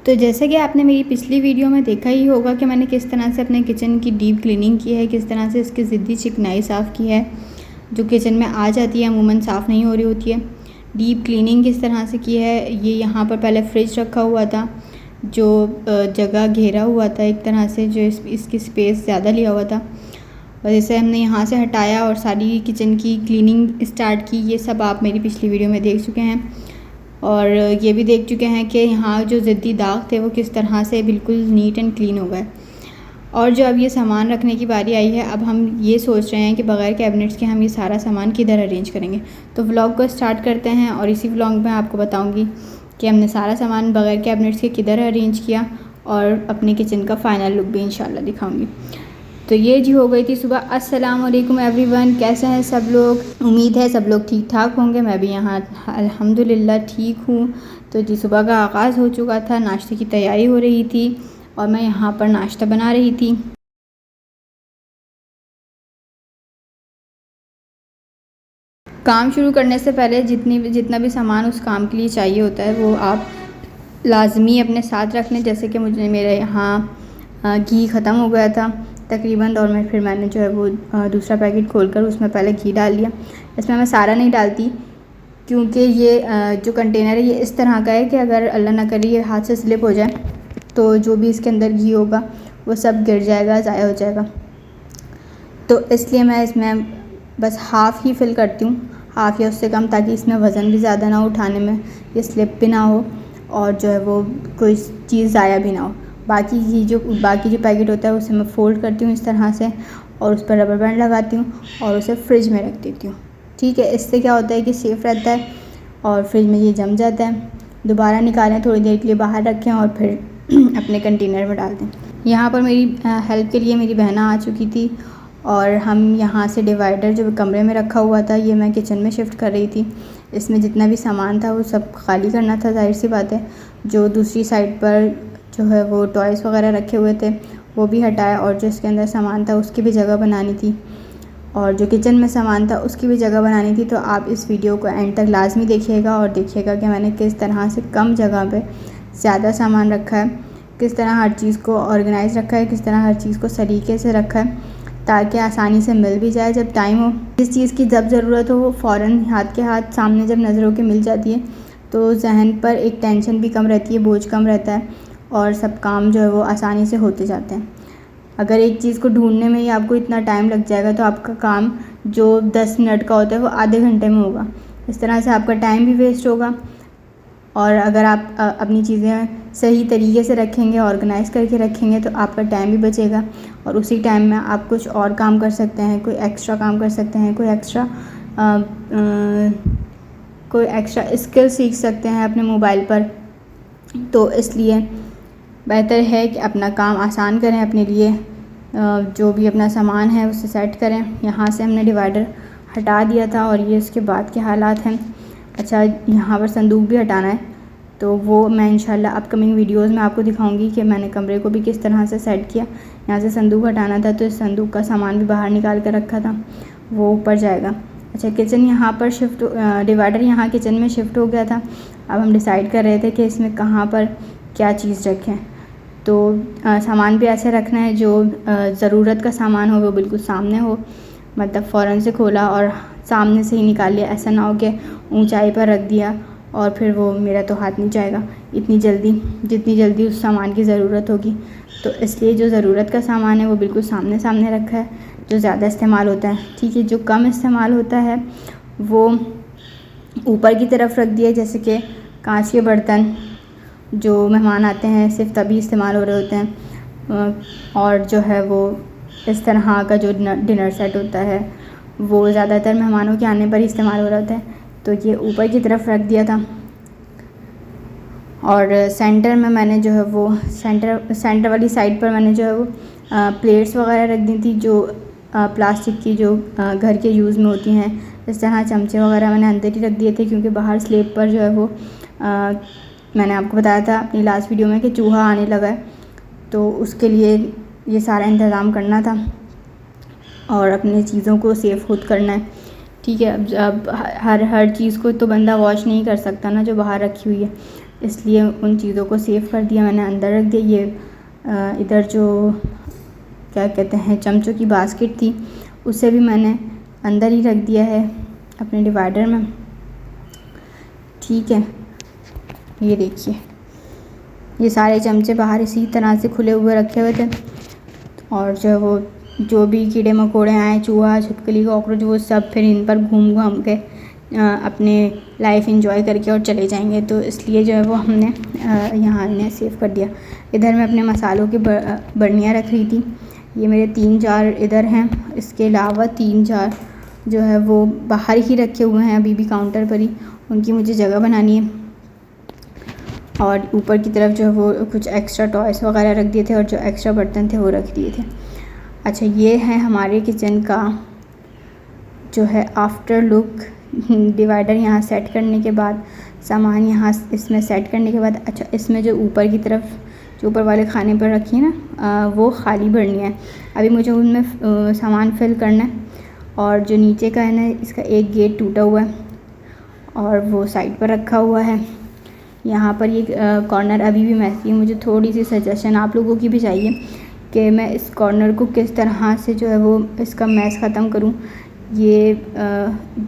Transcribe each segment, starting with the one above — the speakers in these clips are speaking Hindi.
तो जैसे कि आपने मेरी पिछली वीडियो में देखा ही होगा कि मैंने किस तरह से अपने किचन की डीप क्लीनिंग की है, किस तरह से इसकी ज़िद्दी चिकनाई साफ़ की है जो किचन में आ जाती है, अमूमन साफ़ नहीं हो रही होती है। डीप क्लीनिंग किस तरह से की है, ये यहाँ पर पहले फ्रिज रखा हुआ था जो जगह घेरा हुआ था एक तरह से, जो इसकी स्पेस ज़्यादा लिया हुआ था, और इसे हमने यहाँ से हटाया और सारी किचन की क्लीनिंग स्टार्ट की। ये सब आप मेरी पिछली वीडियो में देख चुके हैं और ये भी देख चुके हैं कि यहाँ जो ज़िद्दी दाग थे वो किस तरह से बिल्कुल नीट एंड क्लीन हो गए। और जो अब ये सामान रखने की बारी आई है, अब हम ये सोच रहे हैं कि बग़ैर कैबिनेट्स के हम ये सारा सामान किधर अरेंज करेंगे। तो व्लॉग को स्टार्ट करते हैं और इसी व्लॉग में आपको बताऊंगी कि हमने सारा सामान बग़ैर कैबिनेट्स के किधर अरेंज किया और अपने किचन का फ़ाइनल लुक भी इंशाल्लाह दिखाऊंगी। तो ये जी हो गई थी सुबह। अस्सलाम वालेकुम एवरीवन, कैसे हैं सब लोग? उम्मीद है सब लोग ठीक ठाक होंगे। मैं भी यहाँ अल्हम्दुलिल्लाह ठीक हूँ। तो जी सुबह का आगाज़ हो चुका था, नाश्ते की तैयारी हो रही थी और मैं यहाँ पर नाश्ता बना रही थी। काम शुरू करने से पहले जितना भी सामान उस काम के लिए चाहिए होता है वो आप लाजमी अपने साथ रख लें। जैसे कि मेरे यहाँ घी ख़त्म हो गया था तकरीबन, और फिर मैंने जो है वो दूसरा पैकेट खोलकर उसमें पहले घी डाल लिया। इसमें मैं सारा नहीं डालती क्योंकि ये जो कंटेनर है ये इस तरह का है कि अगर अल्लाह ना करे ये हाथ से स्लिप हो जाए तो जो भी इसके अंदर घी होगा वो सब गिर जाएगा, ज़ाया हो जाएगा। तो इसलिए मैं इसमें बस हाफ़ ही फिल करती हूँ, हाफ़ या उससे कम, ताकि इसमें वज़न भी ज़्यादा ना हो, उठाने में ये स्लिप भी ना हो और जो है वो कोई चीज़ ज़ाया भी ना हो। बाकी जो पैकेट होता है उसे मैं फ़ोल्ड करती हूँ इस तरह से और उस पर रबर बैंड लगाती हूँ और उसे फ्रिज में रख देती हूँ। ठीक है, इससे क्या होता है कि सेफ़ रहता है और फ्रिज में ये जम जाता है। दोबारा निकालें, थोड़ी देर के लिए बाहर रखें और फिर अपने कंटेनर में डाल दें। यहाँ पर मेरी हेल्प के लिए मेरी बहना आ चुकी थी और हम यहाँ से डिवाइडर जो कमरे में रखा हुआ था ये मैं किचन में शिफ्ट कर रही थी। इसमें जितना भी सामान था वो सब खाली करना था, जाहिर सी बात है। जो दूसरी साइड पर जो है वो टॉयज़ वगैरह रखे हुए थे वो भी हटाया और जो इसके अंदर सामान था उसकी भी जगह बनानी थी और जो किचन में सामान था उसकी भी जगह बनानी थी। तो आप इस वीडियो को एंड तक लाजमी देखिएगा और देखिएगा कि मैंने किस तरह से कम जगह पे ज़्यादा सामान रखा है, किस तरह हर चीज़ को ऑर्गेनाइज़ रखा है, किस तरह हर चीज़ को सलीके से रखा है ताकि आसानी से मिल भी जाए जब टाइम हो। जिस चीज़ की जब ज़रूरत हो वो फ़ौरन हाथ के हाथ सामने जब नज़रों के मिल जाती है तो जहन पर एक टेंशन भी कम रहती है, बोझ कम रहता है और सब काम जो है वो आसानी से होते जाते हैं। अगर एक चीज़ को ढूंढने में ही आपको इतना टाइम लग जाएगा तो आपका काम जो 10 मिनट का होता है वो आधे घंटे में होगा। इस तरह से आपका टाइम भी वेस्ट होगा और अगर आप अपनी चीज़ें सही तरीके से रखेंगे, ऑर्गेनाइज़ करके रखेंगे तो आपका टाइम भी बचेगा और उसी टाइम में आप कुछ और काम कर सकते हैं, कोई एक्स्ट्रा काम कर सकते हैं, कोई एक्स्ट्रा स्किल सीख सकते हैं अपने मोबाइल पर। तो इसलिए बेहतर है कि अपना काम आसान करें, अपने लिए जो भी अपना सामान है उसे सेट करें। यहाँ से हमने डिवाइडर हटा दिया था और ये इसके बाद के हालात हैं। अच्छा, यहाँ पर संदूक भी हटाना है तो वो मैं इंशाल्लाह अपकमिंग वीडियोस में आपको दिखाऊंगी कि मैंने कमरे को भी किस तरह से सेट किया। यहाँ से संदूक हटाना था तो इस संदूक का सामान भी बाहर निकाल कर रखा था, वो ऊपर जाएगा। अच्छा, किचन यहाँ पर डिवाइडर यहाँ किचन में शिफ्ट हो गया था। अब हम डिसाइड कर रहे थे कि इसमें कहाँ पर क्या चीज़ रखें। तो सामान भी ऐसे रखना है जो ज़रूरत का सामान हो वो बिल्कुल सामने हो, मतलब फ़ौरन से खोला और सामने से ही निकाल लिया। ऐसा ना हो कि ऊंचाई पर रख दिया और फिर वो मेरा तो हाथ नहीं जाएगा जितनी जल्दी उस सामान की ज़रूरत होगी। तो इसलिए जो ज़रूरत का सामान है वो बिल्कुल सामने सामने रखा है, जो ज़्यादा इस्तेमाल होता है ठीक है, जो कम इस्तेमाल होता है वो ऊपर की तरफ रख दिया। जैसे कि कांच के बर्तन जो मेहमान आते हैं सिर्फ तभी इस्तेमाल हो रहे होते हैं और जो है वो इस तरह का जो डिनर सेट होता है वो ज़्यादातर मेहमानों के आने पर ही इस्तेमाल हो रहा होता है। तो ये ऊपर की तरफ रख दिया था और सेंटर में मैंने जो है वो सेंटर वाली साइड पर मैंने जो है वो प्लेट्स वगैरह रख दी थी जो प्लास्टिक की जो घर के यूज़ में होती हैं। इस तरह चमचे वगैरह मैंने अंदर ही रख दिए थे क्योंकि बाहर स्लैब पर जो है वो मैंने आपको बताया था अपनी लास्ट वीडियो में कि चूहा आने लगा है, तो उसके लिए ये सारा इंतज़ाम करना था और अपनी चीज़ों को सेफ़ खुद करना है। ठीक है, अब हर चीज़ को तो बंदा वॉश नहीं कर सकता ना जो बाहर रखी हुई है, इसलिए उन चीज़ों को सेव कर दिया मैंने, अंदर रख दिया। ये इधर जो क्या कहते हैं चमचों की बास्केट थी उसे भी मैंने अंदर ही रख दिया है अपने डिवाइडर में। ठीक है, ये देखिए ये सारे चमचे बाहर इसी तरह से खुले हुए रखे हुए थे, और जो भी कीड़े मकोड़े आए, चूहा छिपकली कॉकरोच, वो सब फिर इन पर घूम घूम के अपने लाइफ एंजॉय करके और चले जाएंगे। तो इसलिए जो है वो हमने यहाँ इन्हें सेव कर दिया। इधर मैं अपने मसालों की बर्नियाँ रख रही थी। ये मेरे 3 जार इधर हैं, इसके अलावा 3 जार जो है वो बाहर ही रखे हुए हैं अभी भी काउंटर पर ही, उनकी मुझे जगह बनानी है। और ऊपर की तरफ जो है वो कुछ एक्स्ट्रा टॉयस वगैरह रख दिए थे, और जो एक्स्ट्रा बर्तन थे वो रख दिए थे। अच्छा, ये है हमारे किचन का जो है आफ्टर लुक। डिवाइडर यहाँ सेट करने के बाद, सामान यहाँ इसमें सेट करने के बाद, अच्छा इसमें जो ऊपर की तरफ जो ऊपर वाले खाने पर रखी है ना, वो खाली भरनी है। अभी मुझे उनमें सामान फिल करना है। और जो नीचे का है ना, इसका एक गेट टूटा हुआ है और वो साइड पर रखा हुआ है। यहाँ पर ये कॉर्नर अभी भी मैसी है। मुझे थोड़ी सी सजेशन आप लोगों की भी चाहिए कि मैं इस कॉर्नर को किस तरह से जो है वो इसका मैस ख़त्म करूँ। ये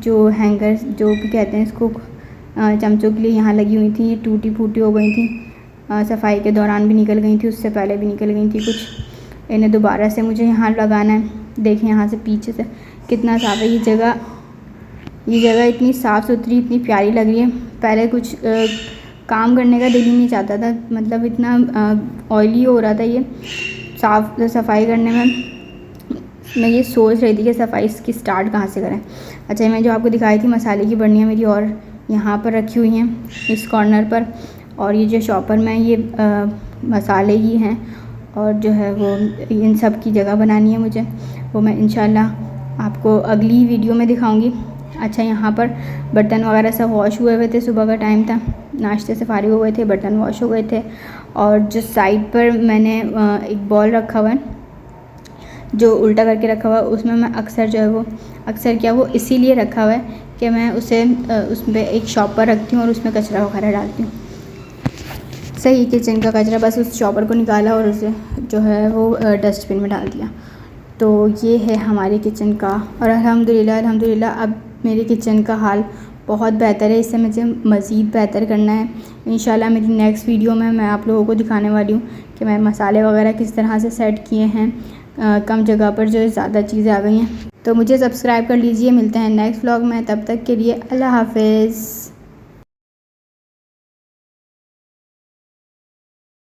जो हैंगर जो भी कहते हैं इसको चमचों के लिए यहाँ लगी हुई थी, ये टूटी फूटी हो गई थी। सफाई के दौरान भी निकल गई थी, उससे पहले भी निकल गई थी कुछ। इन्हें दोबारा से मुझे यहाँ लगाना है। देखिए यहाँ से पीछे से कितना साफ़ है। ये जगह इतनी साफ़ सुथरी, इतनी प्यारी लग रही है। पहले कुछ काम करने का दिल ही नहीं चाहता था, मतलब इतना ऑयली हो रहा था ये साफ़ सफाई करने में। मैं ये सोच रही थी कि सफाई इसकी स्टार्ट कहाँ से करें। अच्छा, मैं जो आपको दिखाई थी मसाले की बर्नियाँ मेरी और यहाँ पर रखी हुई हैं इस कॉर्नर पर, और ये जो शॉपर में ये मसाले ही हैं, और जो है वो इन सब की जगह बनानी है मुझे, वो मैं इंशाल्लाह आपको अगली वीडियो में दिखाऊंगी। अच्छा, यहाँ पर बर्तन वगैरह सब वॉश हुए थे, सुबह का टाइम था, नाश्ते से फारिग हो गए थे, बर्तन वॉश हो गए थे। और जो साइड पर मैंने एक बॉल रखा हुआ है जो उल्टा करके रखा हुआ है, उसमें मैं अक्सर जो है वो क्या वो इसीलिए रखा हुआ है कि मैं उसे उसमें एक शॉपर रखती हूँ और उसमें कचरा वगैरह डालती हूँ। सही किचन का कचरा बस उस शॉपर को निकाला और उसे जो है वो डस्टबिन में डाल दिया। तो ये है हमारे किचन का, और अल्हम्दुलिल्लाह अब मेरे किचन का हाल बहुत बेहतर है। इससे मुझे मज़ीद बेहतर करना है। इंशाल्लाह मेरी नेक्स्ट वीडियो में मैं आप लोगों को दिखाने वाली हूँ कि मैं मसाले वगैरह किस तरह से सेट किए हैं। कम जगह पर जो है ज़्यादा चीज़ें आ गई हैं। तो मुझे सब्सक्राइब कर लीजिए। मिलते हैं नेक्स्ट व्लॉग में, तब तक के लिए अल्लाह हाफ़िज़।